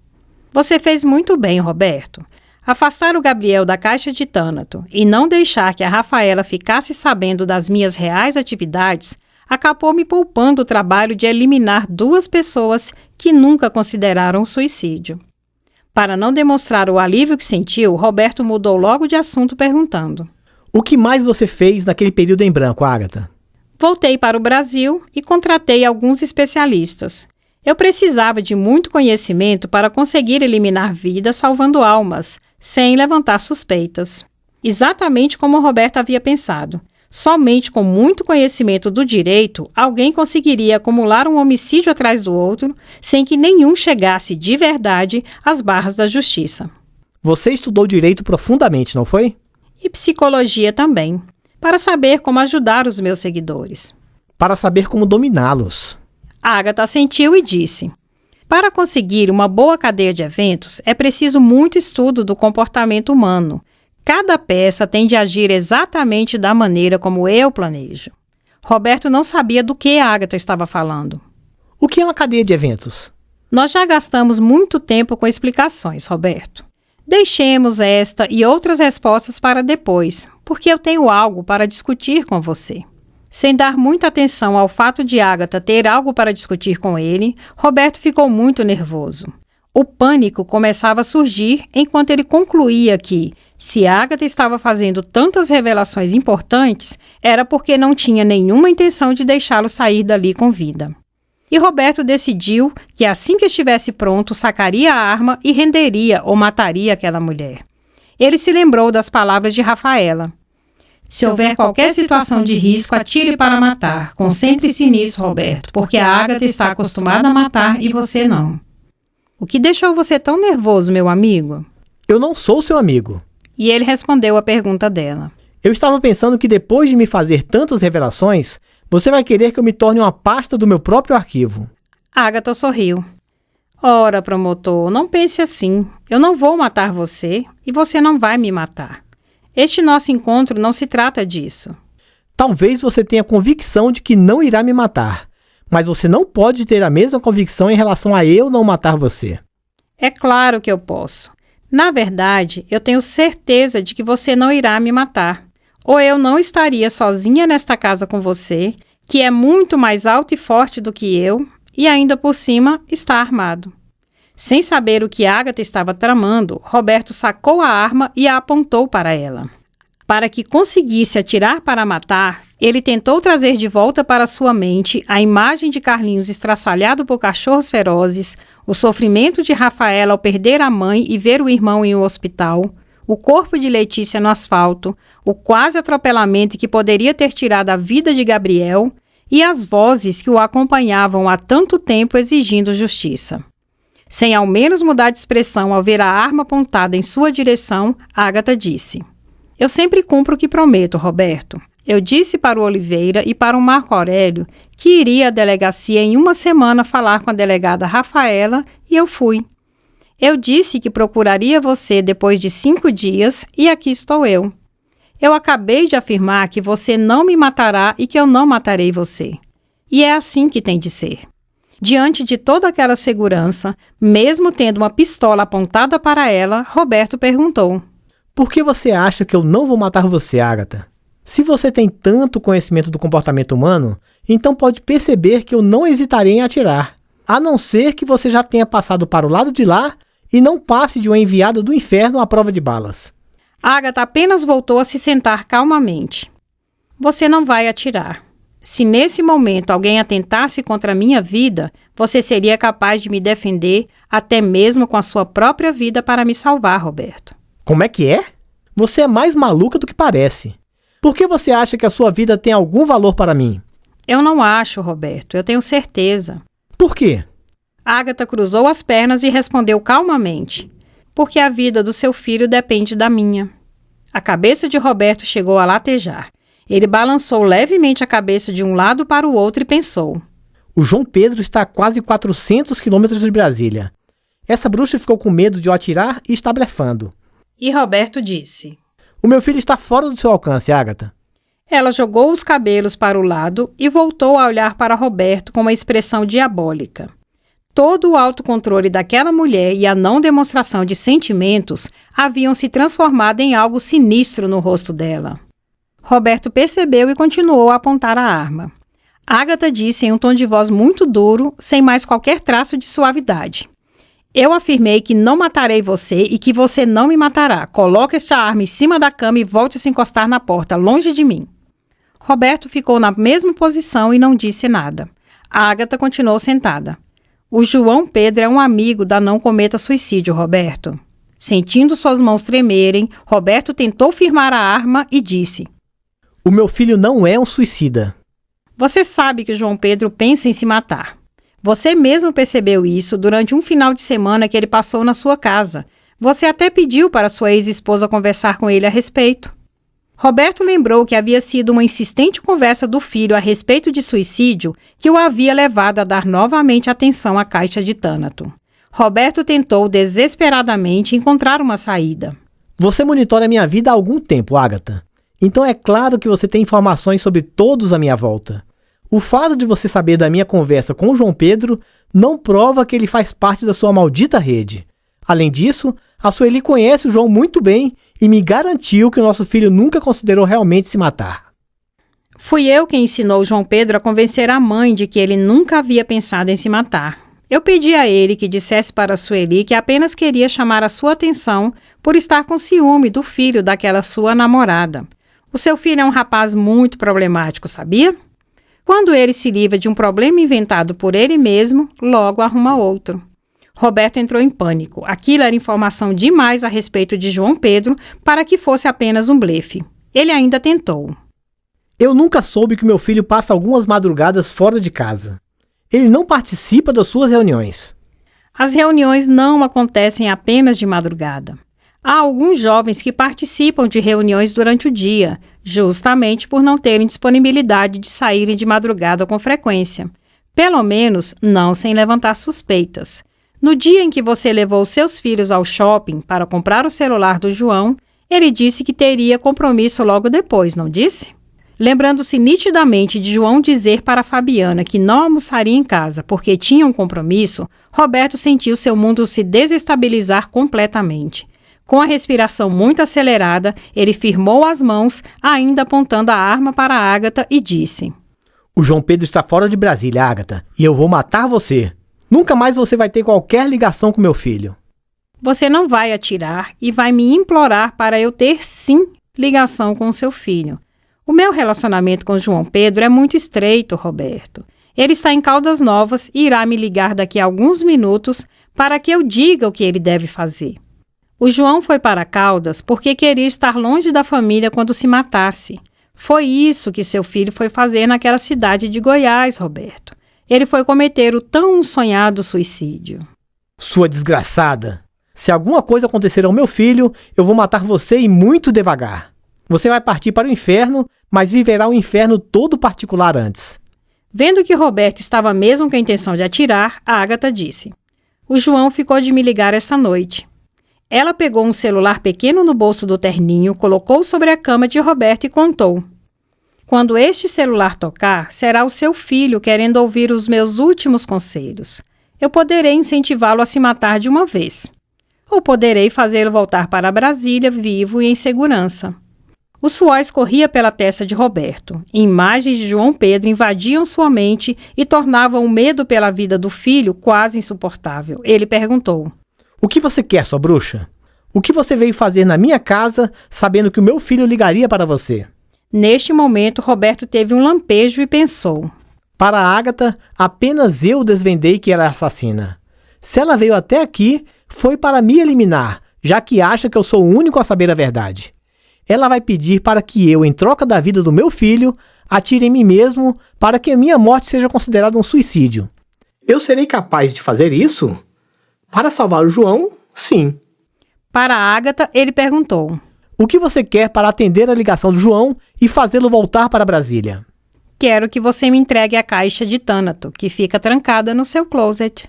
Você fez muito bem, Roberto. Afastar o Gabriel da caixa de Thanato e não deixar que a Rafaela ficasse sabendo das minhas reais atividades acabou me poupando o trabalho de eliminar 2 pessoas que nunca consideraram o suicídio. Para não demonstrar o alívio que sentiu, Roberto mudou logo de assunto perguntando: O que mais você fez naquele período em branco, Agatha? Voltei para o Brasil e contratei alguns especialistas. Eu precisava de muito conhecimento para conseguir eliminar vidas salvando almas, sem levantar suspeitas. Exatamente como Roberto havia pensado. Somente com muito conhecimento do direito, alguém conseguiria acumular um homicídio atrás do outro, sem que nenhum chegasse de verdade às barras da justiça. Você estudou direito profundamente, não foi? E psicologia também, para saber como ajudar os meus seguidores. Para saber como dominá-los. Agatha assentiu e disse: Para conseguir uma boa cadeia de eventos, é preciso muito estudo do comportamento humano. Cada peça tem de agir exatamente da maneira como eu planejo. Roberto não sabia do que Agatha estava falando. O que é uma cadeia de eventos? Nós já gastamos muito tempo com explicações, Roberto. Deixemos esta e outras respostas para depois, porque eu tenho algo para discutir com você. Sem dar muita atenção ao fato de Agatha ter algo para discutir com ele, Roberto ficou muito nervoso. O pânico começava a surgir enquanto ele concluía que, se Agatha estava fazendo tantas revelações importantes, era porque não tinha nenhuma intenção de deixá-lo sair dali com vida. E Roberto decidiu que assim que estivesse pronto, sacaria a arma e renderia ou mataria aquela mulher. Ele se lembrou das palavras de Rafaela: Se houver qualquer situação de risco, atire para matar. Concentre-se nisso, Roberto, porque a Agatha está acostumada a matar e você não. O que deixou você tão nervoso, meu amigo? Eu não sou seu amigo. E ele respondeu a pergunta dela. Eu estava pensando que depois de me fazer tantas revelações, você vai querer que eu me torne uma pasta do meu próprio arquivo. Agatha sorriu. Ora, promotor, não pense assim. Eu não vou matar você e você não vai me matar. Este nosso encontro não se trata disso. Talvez você tenha convicção de que não irá me matar, mas você não pode ter a mesma convicção em relação a eu não matar você. É claro que eu posso. Na verdade, eu tenho certeza de que você não irá me matar. Ou eu não estaria sozinha nesta casa com você, que é muito mais alto e forte do que eu, e ainda por cima está armado. Sem saber o que Ágata estava tramando, Roberto sacou a arma e a apontou para ela. Para que conseguisse atirar para matar, ele tentou trazer de volta para sua mente a imagem de Carlinhos estraçalhado por cachorros ferozes, o sofrimento de Rafaela ao perder a mãe e ver o irmão em um hospital, o corpo de Letícia no asfalto, o quase atropelamento que poderia ter tirado a vida de Gabriel e as vozes que o acompanhavam há tanto tempo exigindo justiça. Sem ao menos mudar de expressão ao ver a arma apontada em sua direção, Ágata disse: "Eu sempre cumpro o que prometo, Roberto. Eu disse para o Oliveira e para o Marco Aurélio que iria à delegacia em uma semana falar com a delegada Rafaela e eu fui. Eu disse que procuraria você depois de 5 dias e aqui estou eu. Eu acabei de afirmar que você não me matará e que eu não matarei você. E é assim que tem de ser." Diante de toda aquela segurança, mesmo tendo uma pistola apontada para ela, Roberto perguntou: "Por que você acha que eu não vou matar você, Ágata? Se você tem tanto conhecimento do comportamento humano, então pode perceber que eu não hesitarei em atirar, a não ser que você já tenha passado para o lado de lá e não passe de uma enviada do inferno à prova de balas." Ágata apenas voltou a se sentar calmamente. "Você não vai atirar. Se nesse momento alguém atentasse contra a minha vida, você seria capaz de me defender, até mesmo com a sua própria vida para me salvar, Roberto." "Como é que é? Você é mais maluca do que parece. Por que você acha que a sua vida tem algum valor para mim?" "Eu não acho, Roberto. Eu tenho certeza." "Por quê?" Ágata cruzou as pernas e respondeu calmamente: "Porque a vida do seu filho depende da minha." A cabeça de Roberto chegou a latejar. Ele balançou levemente a cabeça de um lado para o outro e pensou: "O João Pedro está a quase 400 quilômetros de Brasília. Essa bruxa ficou com medo de eu atirar e está blefando." E Roberto disse: "O meu filho está fora do seu alcance, Ágata." Ela jogou os cabelos para o lado e voltou a olhar para Roberto com uma expressão diabólica. Todo o autocontrole daquela mulher e a não demonstração de sentimentos haviam se transformado em algo sinistro no rosto dela. Roberto percebeu e continuou a apontar a arma. Ágata disse em um tom de voz muito duro, sem mais qualquer traço de suavidade: "Eu afirmei que não matarei você e que você não me matará. Coloque esta arma em cima da cama e volte a se encostar na porta, longe de mim." Roberto ficou na mesma posição e não disse nada. Ágata continuou sentada. "O João Pedro é um amigo da Não Cometa Suicídio, Roberto." Sentindo suas mãos tremerem, Roberto tentou firmar a arma e disse: "O meu filho não é um suicida." "Você sabe que o João Pedro pensa em se matar. Você mesmo percebeu isso durante um final de semana que ele passou na sua casa. Você até pediu para sua ex-esposa conversar com ele a respeito." Roberto lembrou que havia sido uma insistente conversa do filho a respeito de suicídio que o havia levado a dar novamente atenção à caixa de Tânato. Roberto tentou desesperadamente encontrar uma saída. "Você monitora minha vida há algum tempo, Ágata. Então é claro que você tem informações sobre todos à minha volta. O fato de você saber da minha conversa com o João Pedro não prova que ele faz parte da sua maldita rede. Além disso, a Sueli conhece o João muito bem e me garantiu que o nosso filho nunca considerou realmente se matar." "Fui eu quem ensinou o João Pedro a convencer a mãe de que ele nunca havia pensado em se matar. Eu pedi a ele que dissesse para a Sueli que apenas queria chamar a sua atenção por estar com ciúme do filho daquela sua namorada. O seu filho é um rapaz muito problemático, sabia? Quando ele se livra de um problema inventado por ele mesmo, logo arruma outro." Roberto entrou em pânico. Aquilo era informação demais a respeito de João Pedro para que fosse apenas um blefe. Ele ainda tentou: "Eu nunca soube que meu filho passa algumas madrugadas fora de casa. Ele não participa das suas reuniões." "As reuniões não acontecem apenas de madrugada. Há alguns jovens que participam de reuniões durante o dia, justamente por não terem disponibilidade de saírem de madrugada com frequência. Pelo menos, não sem levantar suspeitas. No dia em que você levou seus filhos ao shopping para comprar o celular do João, ele disse que teria compromisso logo depois, não disse?" Lembrando-se nitidamente de João dizer para Fabiana que não almoçaria em casa porque tinha um compromisso, Roberto sentiu seu mundo se desestabilizar completamente. Com a respiração muito acelerada, ele firmou as mãos, ainda apontando a arma para Ágata, e disse: "O João Pedro está fora de Brasília, Ágata, e eu vou matar você." Nunca mais você vai ter qualquer ligação com meu filho. Você não vai atirar e vai me implorar para eu ter, sim, ligação com o seu filho. O meu relacionamento com João Pedro é muito estreito, Roberto. Ele está em Caldas Novas e irá me ligar daqui a alguns minutos para que eu diga o que ele deve fazer. O João foi para Caldas porque queria estar longe da família quando se matasse. Foi isso que seu filho foi fazer naquela cidade de Goiás, Roberto. Ele foi cometer o tão sonhado suicídio. Sua desgraçada! Se alguma coisa acontecer ao meu filho, eu vou matar você e muito devagar. Você vai partir para o inferno, mas viverá um inferno todo particular antes. Vendo que Roberto estava mesmo com a intenção de atirar, a Ágata disse: O João ficou de me ligar essa noite. Ela pegou um celular pequeno no bolso do terninho, colocou sobre a cama de Roberto e contou: Quando este celular tocar, será o seu filho querendo ouvir os meus últimos conselhos. Eu poderei incentivá-lo a se matar de uma vez. Ou poderei fazê-lo voltar para Brasília vivo e em segurança. O suor escorria pela testa de Roberto. Imagens de João Pedro invadiam sua mente e tornavam o medo pela vida do filho quase insuportável. Ele perguntou: O que você quer, sua bruxa? O que você veio fazer na minha casa, sabendo que o meu filho ligaria para você? Neste momento, Roberto teve um lampejo e pensou: Para a Ágata, apenas eu desvendei que ela é assassina. Se ela veio até aqui, foi para me eliminar, já que acha que eu sou o único a saber a verdade. Ela vai pedir para que eu, em troca da vida do meu filho, atire em mim mesmo para que a minha morte seja considerada um suicídio. Eu serei capaz de fazer isso? Para salvar o João, sim. Para a Ágata, ele perguntou: O que você quer para atender a ligação do João e fazê-lo voltar para Brasília? Quero que você me entregue a caixa de Tânato, que fica trancada no seu closet.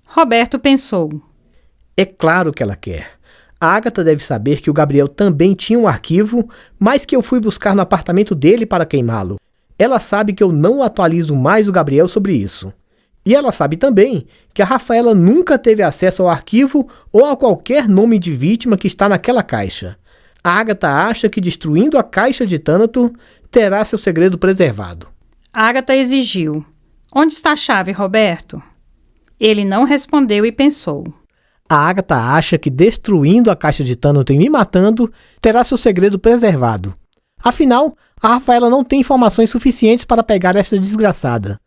Roberto pensou: É claro que ela quer. A Ágata deve saber que o Gabriel também tinha um arquivo, mas que eu fui buscar no apartamento dele para queimá-lo. Ela sabe que eu não atualizo mais o Gabriel sobre isso. E ela sabe também que a Rafaela nunca teve acesso ao arquivo ou a qualquer nome de vítima que está naquela caixa. A Ágata acha que destruindo a caixa de Tânato, terá seu segredo preservado. Ágata exigiu: Onde está a chave, Roberto? Ele não respondeu e pensou: A Ágata acha que destruindo a caixa de Tânato e me matando, terá seu segredo preservado. Afinal, a Rafaela não tem informações suficientes para pegar esta desgraçada.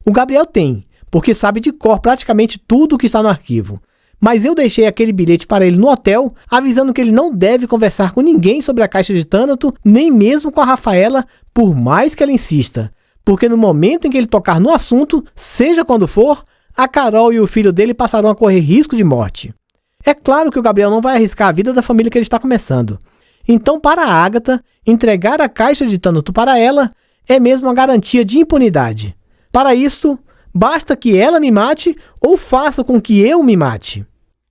O Gabriel tem, porque sabe de cor praticamente tudo o que está no arquivo. Mas eu deixei aquele bilhete para ele no hotel, avisando que ele não deve conversar com ninguém sobre a caixa de Tânato, nem mesmo com a Rafaela, por mais que ela insista. Porque no momento em que ele tocar no assunto, seja quando for, a Carol e o filho dele passarão a correr risco de morte. É claro que o Gabriel não vai arriscar a vida da família que ele está começando. Então, para a Ágata, entregar a caixa de Tânato para ela é mesmo uma garantia de impunidade. Para isto, basta que ela me mate ou faça com que eu me mate.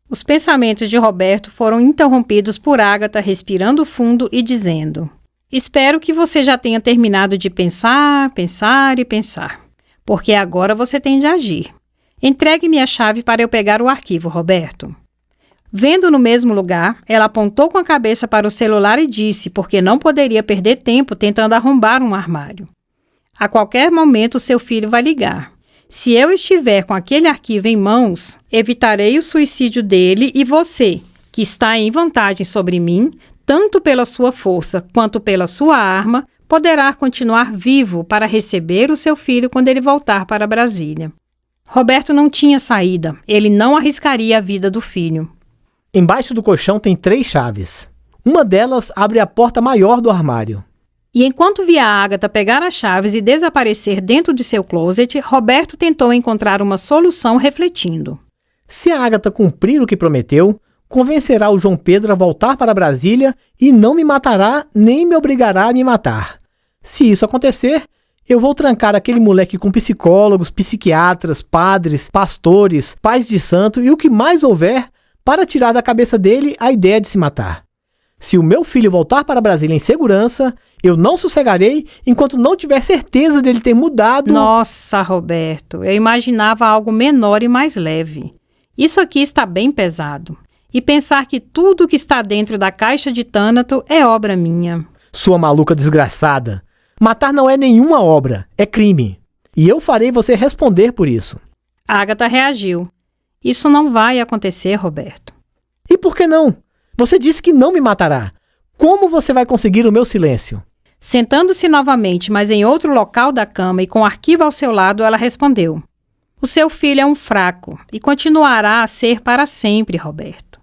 Os pensamentos de Roberto foram interrompidos por Ágata respirando fundo e dizendo: Espero que você já tenha terminado de pensar, pensar e pensar, porque agora você tem de agir. Entregue-me a chave para eu pegar o arquivo, Roberto. Vendo no mesmo lugar, ela apontou com a cabeça para o celular e disse, porque não poderia perder tempo tentando arrombar um armário: A qualquer momento seu filho vai ligar. Se eu estiver com aquele arquivo em mãos, evitarei o suicídio dele e você, que está em vantagem sobre mim, tanto pela sua força quanto pela sua arma, poderá continuar vivo para receber o seu filho quando ele voltar para Brasília. Roberto não tinha saída. Ele não arriscaria a vida do filho. Embaixo do colchão tem 3 chaves. Uma delas abre a porta maior do armário. E enquanto via a Ágata pegar as chaves e desaparecer dentro de seu closet, Roberto tentou encontrar uma solução refletindo: Se a Ágata cumprir o que prometeu, convencerá o João Pedro a voltar para Brasília e não me matará nem me obrigará a me matar. Se isso acontecer, eu vou trancar aquele moleque com psicólogos, psiquiatras, padres, pastores, pais de santo e o que mais houver para tirar da cabeça dele a ideia de se matar. Se o meu filho voltar para Brasília em segurança, eu não sossegarei enquanto não tiver certeza dele ter mudado... Nossa, Roberto, eu imaginava algo menor e mais leve. Isso aqui está bem pesado. E pensar que tudo que está dentro da caixa de Tânato é obra minha. Sua maluca desgraçada. Matar não é nenhuma obra, é crime. E eu farei você responder por isso. Ágata reagiu. Isso não vai acontecer, Roberto. E por que não? Você disse que não me matará. Como você vai conseguir o meu silêncio? Sentando-se novamente, mas em outro local da cama e com o arquivo ao seu lado, ela respondeu: o seu filho é um fraco e continuará a ser para sempre, Roberto.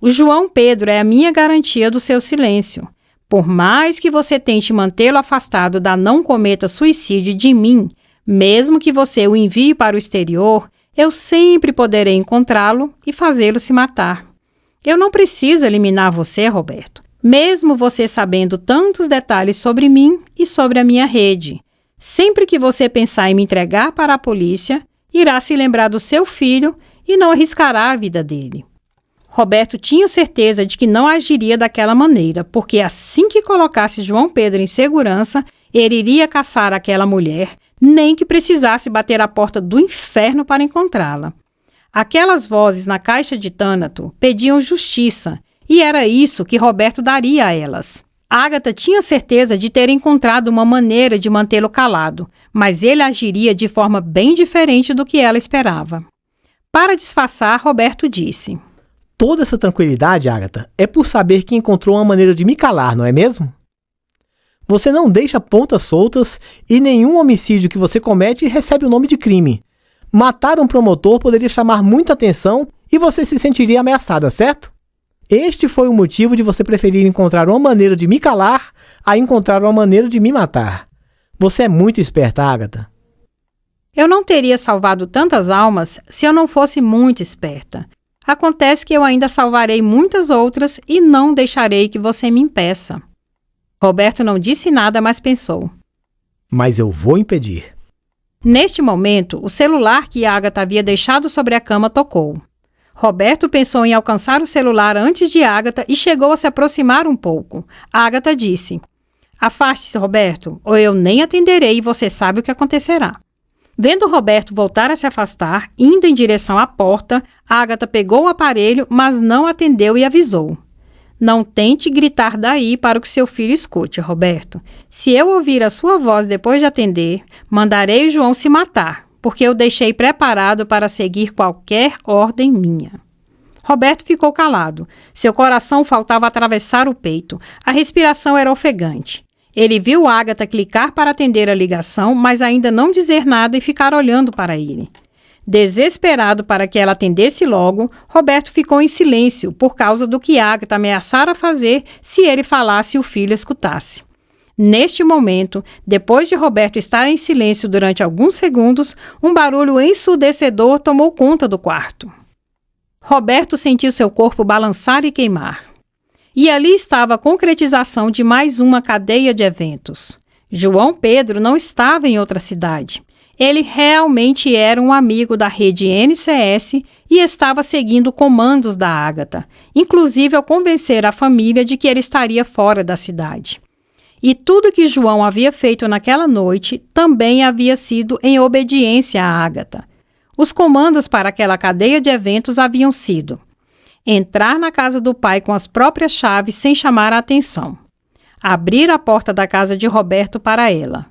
O João Pedro é a minha garantia do seu silêncio. Por mais que você tente mantê-lo afastado da não cometa suicídio de mim, mesmo que você o envie para o exterior, eu sempre poderei encontrá-lo e fazê-lo se matar. Eu não preciso eliminar você, Roberto, mesmo você sabendo tantos detalhes sobre mim e sobre a minha rede. Sempre que você pensar em me entregar para a polícia, irá se lembrar do seu filho e não arriscará a vida dele. Roberto tinha certeza de que não agiria daquela maneira, porque assim que colocasse João Pedro em segurança, ele iria caçar aquela mulher, nem que precisasse bater a porta do inferno para encontrá-la. Aquelas vozes na caixa de Thanato pediam justiça, e era isso que Roberto daria a elas. Ágata tinha certeza de ter encontrado uma maneira de mantê-lo calado, mas ele agiria de forma bem diferente do que ela esperava. Para disfarçar, Roberto disse: Toda essa tranquilidade, Ágata, é por saber que encontrou uma maneira de me calar, não é mesmo? Você não deixa pontas soltas e nenhum homicídio que você comete recebe o nome de crime. Matar um promotor poderia chamar muita atenção e você se sentiria ameaçada, certo? Este foi o motivo de você preferir encontrar uma maneira de me calar a encontrar uma maneira de me matar. Você é muito esperta, Ágata. Eu não teria salvado tantas almas se eu não fosse muito esperta. Acontece que eu ainda salvarei muitas outras e não deixarei que você me impeça. Roberto não disse nada, mas pensou. Mas eu vou impedir. Neste momento, o celular que Ágata havia deixado sobre a cama tocou. Roberto pensou em alcançar o celular antes de Ágata e chegou a se aproximar um pouco. Ágata disse: afaste-se, Roberto, ou eu nem atenderei e você sabe o que acontecerá. Vendo Roberto voltar a se afastar, indo em direção à porta, Ágata pegou o aparelho, mas não atendeu e avisou: não tente gritar daí para que seu filho escute, Roberto. Se eu ouvir a sua voz depois de atender, mandarei o João se matar, porque eu deixei preparado para seguir qualquer ordem minha. Roberto ficou calado. Seu coração faltava atravessar o peito. A respiração era ofegante. Ele viu Ágata clicar para atender a ligação, mas ainda não dizer nada e ficar olhando para ele. Desesperado para que ela atendesse logo, Roberto ficou em silêncio por causa do que Ágata ameaçara fazer se ele falasse e o filho escutasse. Neste momento, depois de Roberto estar em silêncio durante alguns segundos, um barulho ensurdecedor tomou conta do quarto. Roberto sentiu seu corpo balançar e queimar. E ali estava a concretização de mais uma cadeia de eventos. João Pedro não estava em outra cidade. Ele realmente era um amigo da rede NCS e estava seguindo comandos da Ágata, inclusive ao convencer a família de que ele estaria fora da cidade. E tudo que João havia feito naquela noite também havia sido em obediência à Ágata. Os comandos para aquela cadeia de eventos haviam sido: entrar na casa do pai com as próprias chaves sem chamar a atenção, abrir a porta da casa de Roberto para ela,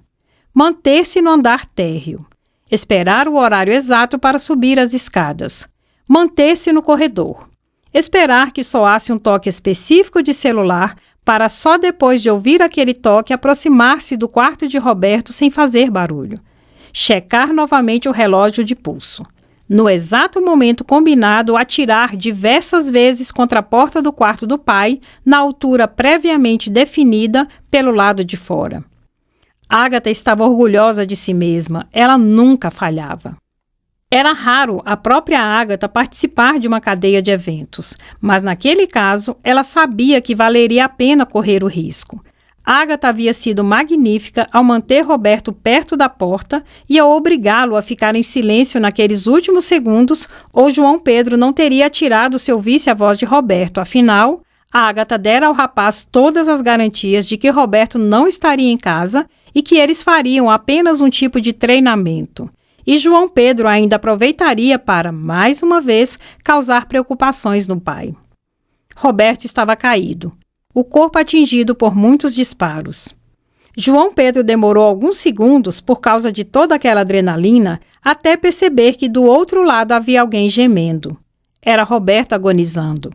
manter-se no andar térreo, esperar o horário exato para subir as escadas, manter-se no corredor, esperar que soasse um toque específico de celular para só depois de ouvir aquele toque aproximar-se do quarto de Roberto sem fazer barulho, checar novamente o relógio de pulso. No exato momento combinado, atirar diversas vezes contra a porta do quarto do pai, na altura previamente definida pelo lado de fora. Ágata estava orgulhosa de si mesma, ela nunca falhava. Era raro a própria Ágata participar de uma cadeia de eventos, mas naquele caso ela sabia que valeria a pena correr o risco. Ágata havia sido magnífica ao manter Roberto perto da porta e ao obrigá-lo a ficar em silêncio naqueles últimos segundos, ou João Pedro não teria atirado se ouvisse a voz de Roberto. Afinal, Ágata dera ao rapaz todas as garantias de que Roberto não estaria em casa e que eles fariam apenas um tipo de treinamento. E João Pedro ainda aproveitaria para, mais uma vez, causar preocupações no pai. Roberto estava caído, o corpo atingido por muitos disparos. João Pedro demorou alguns segundos, por causa de toda aquela adrenalina, até perceber que do outro lado havia alguém gemendo. Era Roberto agonizando.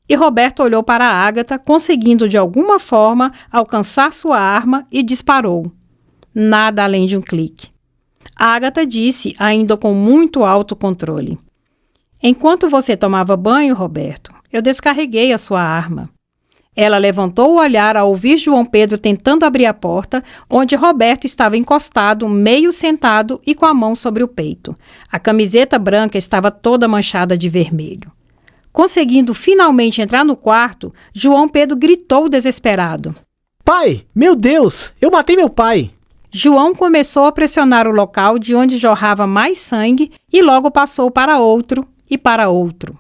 E Roberto olhou para Ágata, conseguindo de alguma forma alcançar sua arma e disparou. Nada além de um clique. Ágata disse, ainda com muito autocontrole: "Enquanto você tomava banho, Roberto, eu descarreguei a sua arma." Ela levantou o olhar ao ouvir João Pedro tentando abrir a porta, onde Roberto estava encostado, meio sentado e com a mão sobre o peito. A camiseta branca estava toda manchada de vermelho. Conseguindo finalmente entrar no quarto, João Pedro gritou desesperado: "Pai, meu Deus, eu matei meu pai!" João começou a pressionar o local de onde jorrava mais sangue e logo passou para outro e para outro.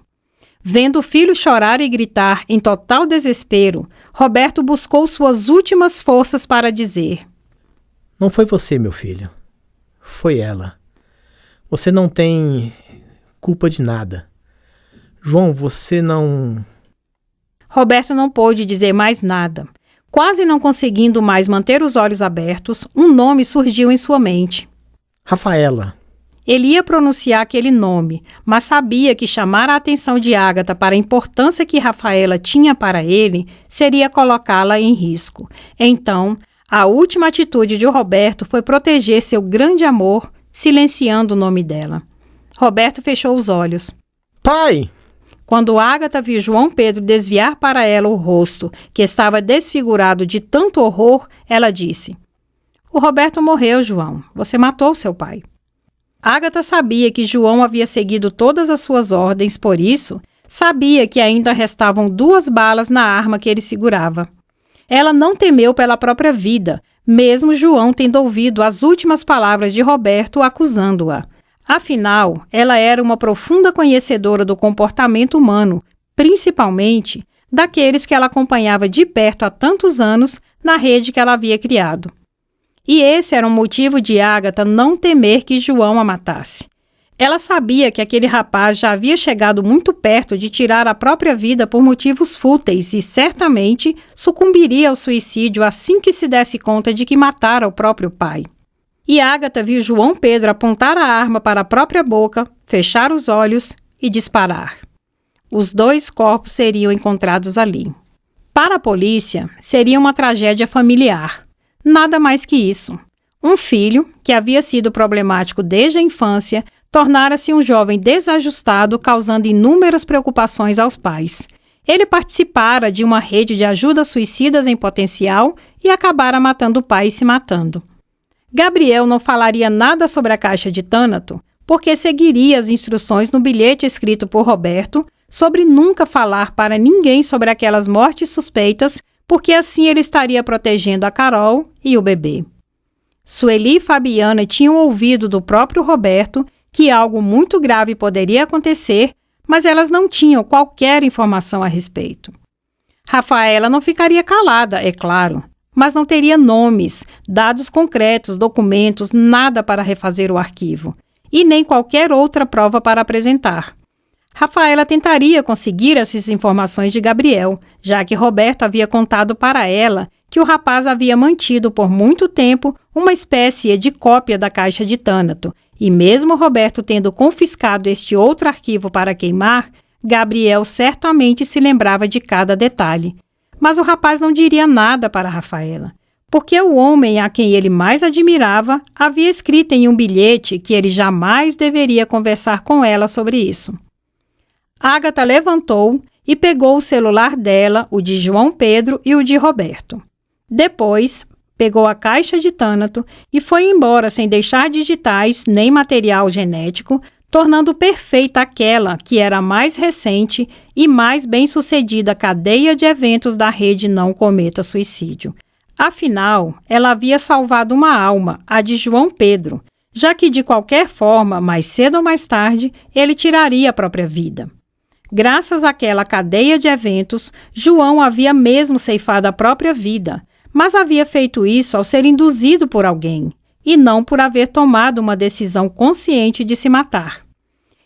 Vendo o filho chorar e gritar em total desespero, Roberto buscou suas últimas forças para dizer: "Não foi você, meu filho. Foi ela. Você não tem culpa de nada. João, você não..." Roberto não pôde dizer mais nada. Quase não conseguindo mais manter os olhos abertos, um nome surgiu em sua mente: Rafaela. Ele ia pronunciar aquele nome, mas sabia que chamar a atenção de Ágata para a importância que Rafaela tinha para ele seria colocá-la em risco. Então, a última atitude de Roberto foi proteger seu grande amor, silenciando o nome dela. Roberto fechou os olhos. "Pai!" Quando Ágata viu João Pedro desviar para ela o rosto, que estava desfigurado de tanto horror, ela disse: "O Roberto morreu, João. Você matou seu pai." Ágata sabia que João havia seguido todas as suas ordens, por isso, sabia que ainda restavam 2 balas na arma que ele segurava. Ela não temeu pela própria vida, mesmo João tendo ouvido as últimas palavras de Roberto acusando-a. Afinal, ela era uma profunda conhecedora do comportamento humano, principalmente daqueles que ela acompanhava de perto há tantos anos na rede que ela havia criado. E esse era um motivo de Ágata não temer que João a matasse. Ela sabia que aquele rapaz já havia chegado muito perto de tirar a própria vida por motivos fúteis e certamente sucumbiria ao suicídio assim que se desse conta de que matara o próprio pai. E Ágata viu João Pedro apontar a arma para a própria boca, fechar os olhos e disparar. Os 2 corpos seriam encontrados ali. Para a polícia, seria uma tragédia familiar. Nada mais que isso. Um filho, que havia sido problemático desde a infância, tornara-se um jovem desajustado, causando inúmeras preocupações aos pais. Ele participara de uma rede de ajuda a suicidas em potencial e acabara matando o pai e se matando. Gabriel não falaria nada sobre a caixa de Tânato, porque seguiria as instruções no bilhete escrito por Roberto sobre nunca falar para ninguém sobre aquelas mortes suspeitas, porque assim ele estaria protegendo a Carol e o bebê. Sueli e Fabiana tinham ouvido do próprio Roberto que algo muito grave poderia acontecer, mas elas não tinham qualquer informação a respeito. Rafaela não ficaria calada, é claro, mas não teria nomes, dados concretos, documentos, nada para refazer o arquivo, e nem qualquer outra prova para apresentar. Rafaela tentaria conseguir essas informações de Gabriel, já que Roberto havia contado para ela que o rapaz havia mantido por muito tempo uma espécie de cópia da caixa de Tânato, e mesmo Roberto tendo confiscado este outro arquivo para queimar, Gabriel certamente se lembrava de cada detalhe. Mas o rapaz não diria nada para Rafaela, porque o homem a quem ele mais admirava havia escrito em um bilhete que ele jamais deveria conversar com ela sobre isso. Ágata levantou e pegou o celular dela, o de João Pedro e o de Roberto. Depois, pegou a caixa de Tânato e foi embora sem deixar digitais nem material genético, tornando perfeita aquela que era a mais recente e mais bem-sucedida cadeia de eventos da rede Não Cometa Suicídio. Afinal, ela havia salvado uma alma, a de João Pedro, já que de qualquer forma, mais cedo ou mais tarde, ele tiraria a própria vida. Graças àquela cadeia de eventos, João havia mesmo ceifado a própria vida, mas havia feito isso ao ser induzido por alguém, e não por haver tomado uma decisão consciente de se matar.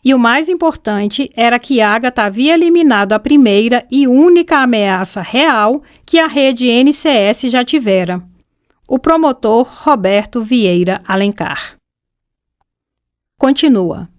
E o mais importante era que Ágata havia eliminado a primeira e única ameaça real que a rede NCS já tivera: O promotor Roberto Vieira Alencar. Continua.